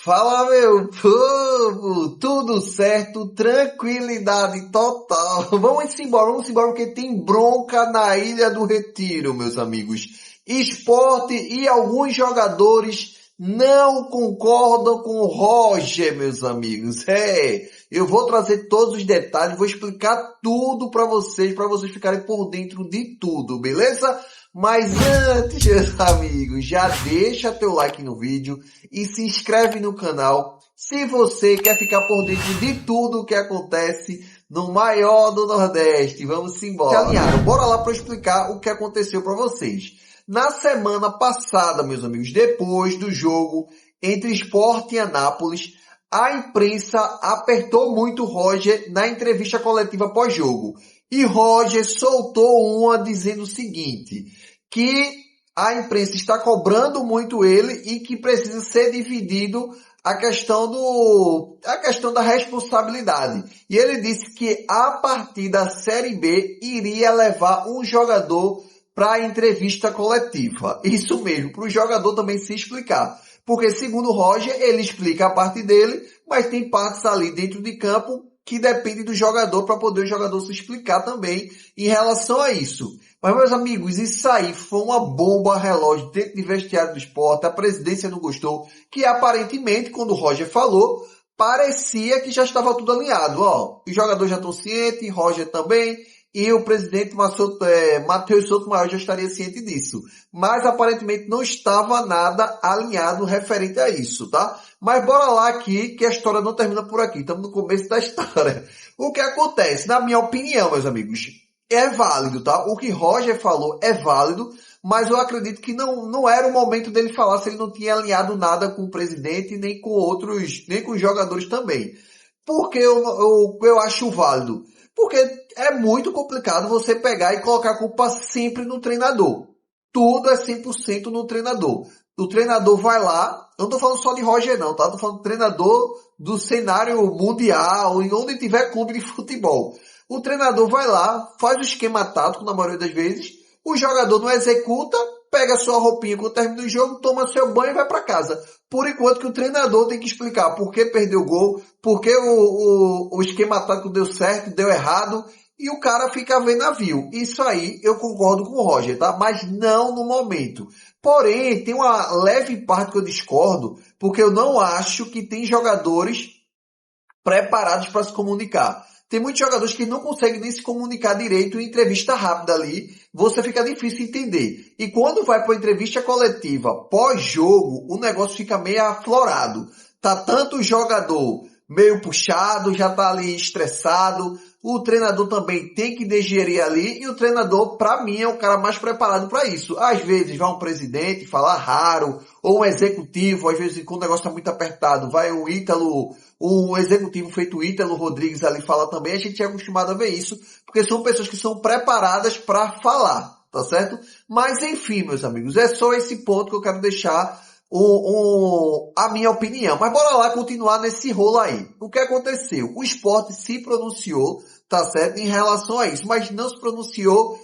Fala, meu povo! Tudo certo? Tranquilidade total. Vamos embora, porque tem bronca na Ilha do Retiro, meus amigos. Sport e alguns jogadores não concordam com o Roger, meus amigos. Eu vou trazer todos os detalhes, vou explicar tudo para vocês ficarem por dentro de tudo, beleza? Mas antes, meus amigos, já deixa teu like no vídeo e se inscreve no canal se você quer ficar por dentro de tudo o que acontece no maior do Nordeste. Vamos embora. Alinhado, bora lá para explicar o que aconteceu para vocês. Na semana passada, meus amigos, depois do jogo entre Sport e Anápolis, a imprensa apertou muito o Roger na entrevista coletiva pós-jogo. E Roger soltou uma dizendo o seguinte, que a imprensa está cobrando muito ele e que precisa ser dividido a questão da responsabilidade. E ele disse que a partir da Série B iria levar um jogador para a entrevista coletiva. Isso mesmo, para o jogador também se explicar. Porque segundo o Roger, ele explica a parte dele, mas tem partes ali dentro de campo que depende do jogador para poder o jogador se explicar também em relação a isso. Mas, meus amigos, isso aí foi uma bomba relógio dentro de vestiário do Sport. A presidência não gostou, que aparentemente, quando o Roger falou, parecia que já estava tudo alinhado. Os jogadores já estão cientes, Roger também, e o presidente Matheus Souto Maior já estaria ciente disso. Mas aparentemente não estava nada alinhado referente a isso, tá? Mas bora lá aqui, que a história não termina por aqui. Estamos no começo da história. O que acontece? Na minha opinião, meus amigos, é válido, tá? O que Roger falou é válido, mas eu acredito que não era o momento dele falar se ele não tinha alinhado nada com o presidente, nem com os jogadores também. Por que eu acho válido? Porque é muito complicado você pegar e colocar a culpa sempre no treinador. Tudo é 100% no treinador. O treinador vai lá, eu não tô falando só de Roger não, tá? Tô falando do treinador do cenário mundial, em onde tiver clube de futebol. O treinador vai lá, faz o esquema tático na maioria das vezes, o jogador não executa, pega sua roupinha quando termina o jogo, toma seu banho e vai para casa. Por enquanto que o treinador tem que explicar por que perdeu o gol, por que o esquema tático deu certo, deu errado, e o cara fica vendo navio. Isso aí eu concordo com o Roger, tá? Mas não no momento. Porém, tem uma leve parte que eu discordo, porque eu não acho que tem jogadores preparados para se comunicar. Tem muitos jogadores que não conseguem nem se comunicar direito em entrevista rápida ali. Você fica difícil entender. E quando vai para a entrevista coletiva pós-jogo, o negócio fica meio aflorado. Tá tanto o jogador meio puxado, já tá ali estressado. O treinador também tem que digerir ali. E o treinador, para mim, é o cara mais preparado para isso. Às vezes vai um presidente falar raro, ou um executivo, às vezes quando o negócio está muito apertado, vai o Ítalo, um executivo feito Ítalo Rodrigues ali fala também. A gente é acostumado a ver isso, porque são pessoas que são preparadas para falar, tá certo? Mas enfim, meus amigos, é só esse ponto que eu quero deixar a minha opinião. Mas bora lá continuar nesse rolo aí. O que aconteceu? O Sport se pronunciou, tá certo, em relação a isso, mas não se pronunciou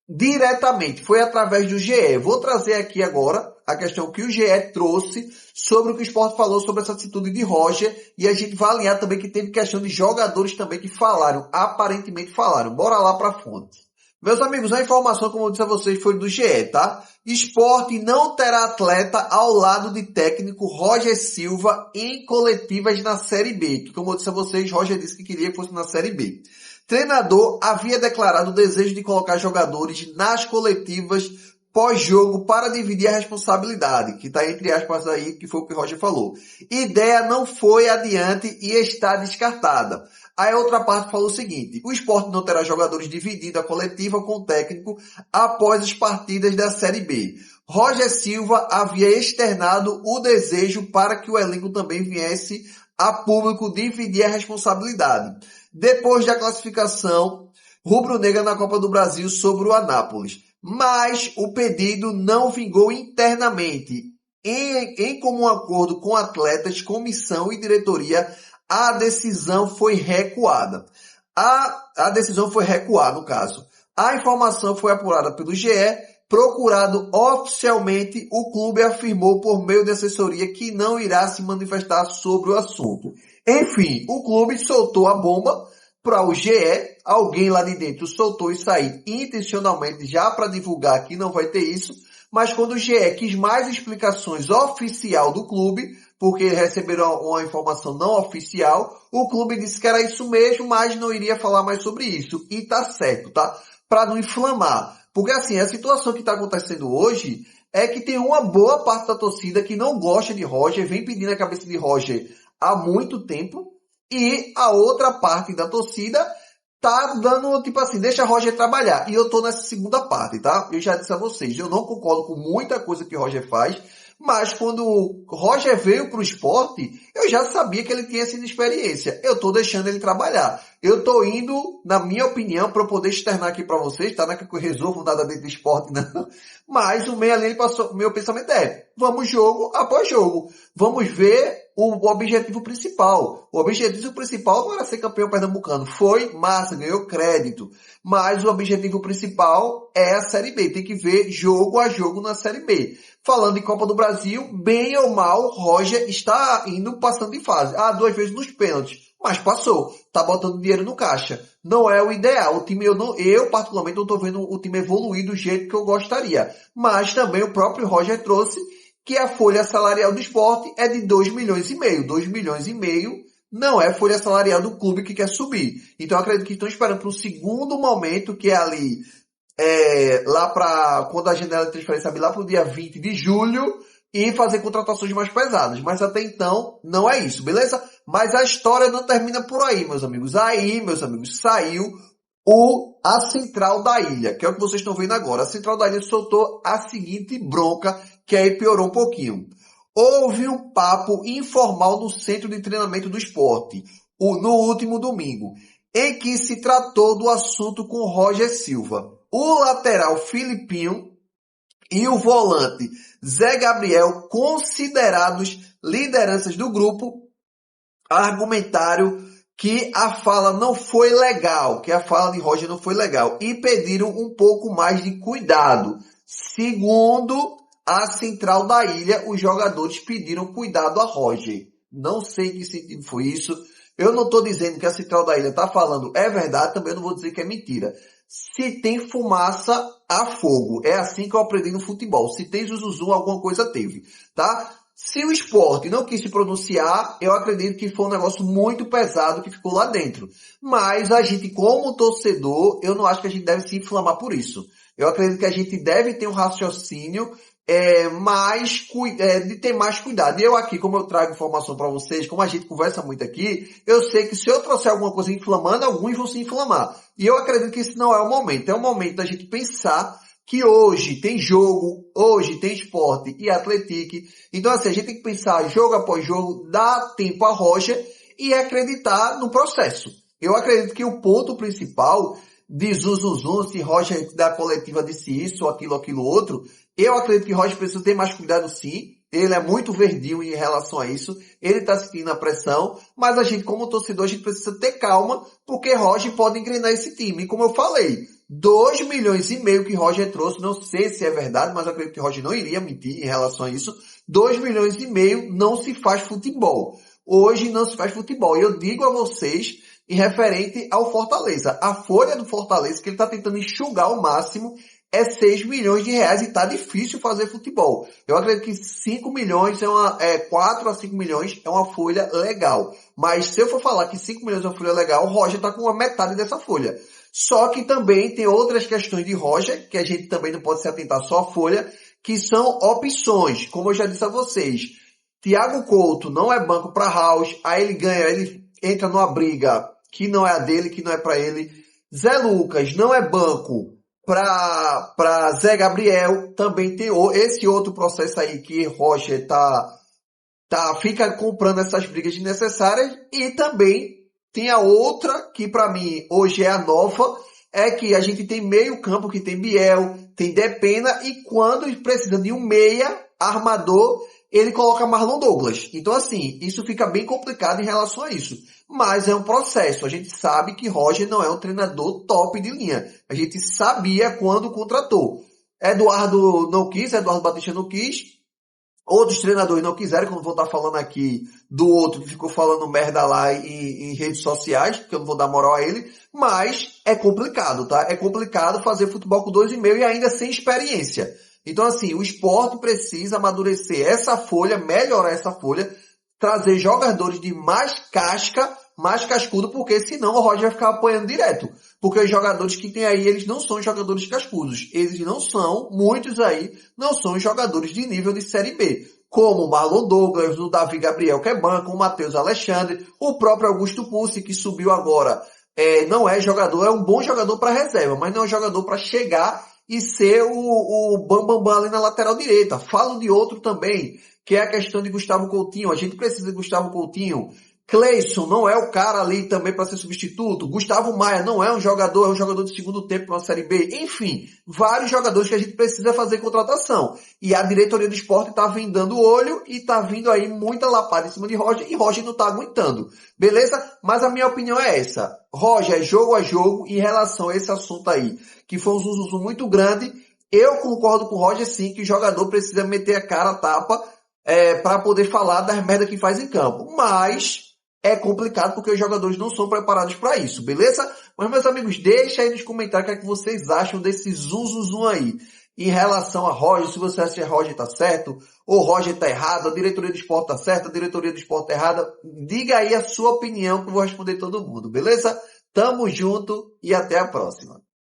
diretamente, foi através do GE. Vou trazer aqui agora a questão que o GE trouxe sobre o que o Sport falou sobre essa atitude de Roger, e a gente vai alinhar também que teve questão de jogadores também que falaram, aparentemente falaram. Bora lá para a fonte. Meus amigos, a informação, como eu disse a vocês, foi do GE, tá? Sport não terá atleta ao lado de técnico Roger Silva em coletivas na Série B, que, como eu disse a vocês, Roger disse que queria que fosse na Série B. Treinador havia declarado o desejo de colocar jogadores nas coletivas pós-jogo para dividir a responsabilidade, que está entre aspas aí, que foi o que o Roger falou. Ideia não foi adiante e está descartada. Aí a outra parte falou o seguinte: o Sport não terá jogadores dividindo a coletiva com o técnico após as partidas da Série B. Roger Silva havia externado o desejo para que o elenco também viesse a público dividir a responsabilidade. Depois da classificação rubro-negra na Copa do Brasil sobre o Anápolis. Mas o pedido não vingou internamente. Em comum acordo com atletas, comissão e diretoria, a decisão foi recuada. A decisão foi recuada, no caso. A informação foi apurada pelo GE Procurado oficialmente, o clube afirmou por meio de assessoria que não irá se manifestar sobre o assunto. Enfim, o clube soltou a bomba para o GE, alguém lá de dentro soltou isso aí intencionalmente já para divulgar que não vai ter isso, mas quando o GE quis mais explicações oficial do clube, porque receberam uma informação não oficial, o clube disse que era isso mesmo, mas não iria falar mais sobre isso. E tá certo, tá? Para não inflamar. Porque assim, a situação que está acontecendo hoje é que tem uma boa parte da torcida que não gosta de Roger, vem pedindo a cabeça de Roger há muito tempo, e a outra parte da torcida tá dando, tipo assim, deixa Roger trabalhar. E eu tô nessa segunda parte, tá? Eu já disse a vocês, eu não concordo com muita coisa que Roger faz, mas quando Roger veio pro esporte, eu já sabia que ele tinha essa inexperiência. Eu tô deixando ele trabalhar. Eu tô indo, na minha opinião, para eu poder externar aqui para vocês, tá? Não é que eu resolvo nada dentro do esporte, não. Mas o meio ali, ele passou, meu pensamento é, vamos jogo após jogo. Vamos ver o objetivo principal. O objetivo principal não era ser campeão pernambucano. Foi massa, ganhou crédito. Mas o objetivo principal é a Série B. Tem que ver jogo a jogo na Série B. Falando em Copa do Brasil, bem ou mal, Roger está indo passando de fase. 2 vezes nos pênaltis. Mas passou. Tá botando dinheiro no caixa. Não é o ideal. O time, eu particularmente não estou vendo o time evoluir do jeito que eu gostaria. Mas também o próprio Roger trouxe que a folha salarial do esporte é de 2 milhões e meio. 2 milhões e meio não é folha salarial do clube que quer subir. Então eu acredito que estão esperando para um segundo momento, que é ali, lá para quando a janela de transferência abrir lá para o dia 20 de julho, e fazer contratações mais pesadas. Mas até então, não é isso, beleza? Mas a história não termina por aí, meus amigos. Aí, meus amigos, saiu a Central da Ilha, que é o que vocês estão vendo agora. A Central da Ilha soltou a seguinte bronca, que aí piorou um pouquinho. Houve um papo informal no centro de treinamento do esporte, no último domingo, em que se tratou do assunto com Roger Silva. O lateral Filipinho e o volante Zé Gabriel, considerados lideranças do grupo, argumentaram que a fala não foi legal, que a fala de Roger não foi legal, e pediram um pouco mais de cuidado. Segundo a Central da Ilha, os jogadores pediram cuidado a Roger. Não sei que sentido foi isso. Eu não estou dizendo que a Central da Ilha está falando é verdade, também não vou dizer que é mentira. Se tem fumaça, há fogo. É assim que eu aprendi no futebol. Se tem zuzuzu, alguma coisa teve, tá? Se o esporte não quis se pronunciar, eu acredito que foi um negócio muito pesado que ficou lá dentro. Mas a gente, como torcedor, eu não acho que a gente deve se inflamar por isso. Eu acredito que a gente deve ter um raciocínio de ter mais cuidado. E eu aqui, como eu trago informação para vocês, como a gente conversa muito aqui, eu sei que se eu trouxer alguma coisa inflamando, alguns vão se inflamar. E eu acredito que isso não é o momento. É o momento da gente pensar que hoje tem jogo, hoje tem esporte e atletique. Então assim, a gente tem que pensar jogo após jogo, dar tempo a Roger e acreditar no processo. Eu acredito que o ponto principal de Zuzuzum, se Roger da coletiva disse isso, aquilo outro, eu acredito que Roger precisa ter mais cuidado sim. Ele é muito verdinho em relação a isso. Ele está sentindo a pressão. Mas a gente, como torcedor, a gente precisa ter calma, porque Roger pode engrenar esse time. E como eu falei, 2 milhões e meio que Roger trouxe, não sei se é verdade, mas eu acredito que Roger não iria mentir em relação a isso. 2 milhões e meio não se faz futebol. Hoje não se faz futebol. E eu digo a vocês, em referente ao Fortaleza, a folha do Fortaleza, que ele está tentando enxugar ao máximo, é 6 milhões de reais e tá difícil fazer futebol. Eu acredito que 5 milhões 4 a 5 milhões é uma folha legal. Mas se eu for falar que 5 milhões é uma folha legal, o Roger tá com a metade dessa folha. Só que também tem outras questões de Roger, que a gente também não pode se atentar só à folha, que são opções. Como eu já disse a vocês, Thiago Couto não é banco para House, aí ele entra numa briga que não é a dele, que não é para ele. Zé Lucas não é banco para Zé Gabriel, também tem esse outro processo aí que Roger fica comprando essas brigas desnecessárias. E também tem a outra que para mim hoje é a nova, é que a gente tem meio campo que tem Biel, tem Depena, e quando precisa de um meia armador, ele coloca Marlon Douglas. Então assim, isso fica bem complicado em relação a isso. Mas é um processo. A gente sabe que Roger não é um treinador top de linha. A gente sabia quando contratou. Eduardo não quis, Eduardo Batista não quis. Outros treinadores não quiseram, como vou estar falando aqui do outro que ficou falando merda lá em redes sociais, porque eu não vou dar moral a ele, mas é complicado, tá? É complicado fazer futebol com 2,5 e ainda sem experiência. Então assim, o esporte precisa amadurecer essa folha, melhorar essa folha, trazer jogadores de mais casca, mais cascudo, porque senão o Roger vai ficar apanhando direto. Porque os jogadores que tem aí, eles não são jogadores cascudos. Eles não são, muitos aí, não são jogadores de nível de Série B. Como o Marlon Douglas, o Davi Gabriel, que é banco, o Matheus Alexandre, o próprio Augusto Pussi, que subiu agora. Não é jogador, é um bom jogador para reserva, mas não é um jogador para chegar e ser o bambambam ali na lateral direita. Falo de outro também, que é a questão de Gustavo Coutinho. A gente precisa de Gustavo Coutinho. Cleison não é o cara ali também para ser substituto. Gustavo Maia não é um jogador de segundo tempo na Série B. Enfim, vários jogadores que a gente precisa fazer contratação. E a diretoria do esporte está vendando o olho e está vindo aí muita lapada em cima de Roger e Roger não está aguentando. Beleza? Mas a minha opinião é essa. Roger, jogo a jogo, em relação a esse assunto aí, que foi um zuzuzu muito grande, eu concordo com o Roger sim, que o jogador precisa meter a cara a tapa para poder falar das merdas que faz em campo. Mas é complicado porque os jogadores não são preparados para isso, beleza? Mas, meus amigos, deixa aí nos comentários o que é que vocês acham desse zum aí. Em relação a Roger, se você acha que Roger tá certo, ou Roger tá errado, a diretoria do esporte tá certa, a diretoria do esporte tá errada. Diga aí a sua opinião que eu vou responder todo mundo, beleza? Tamo junto e até a próxima.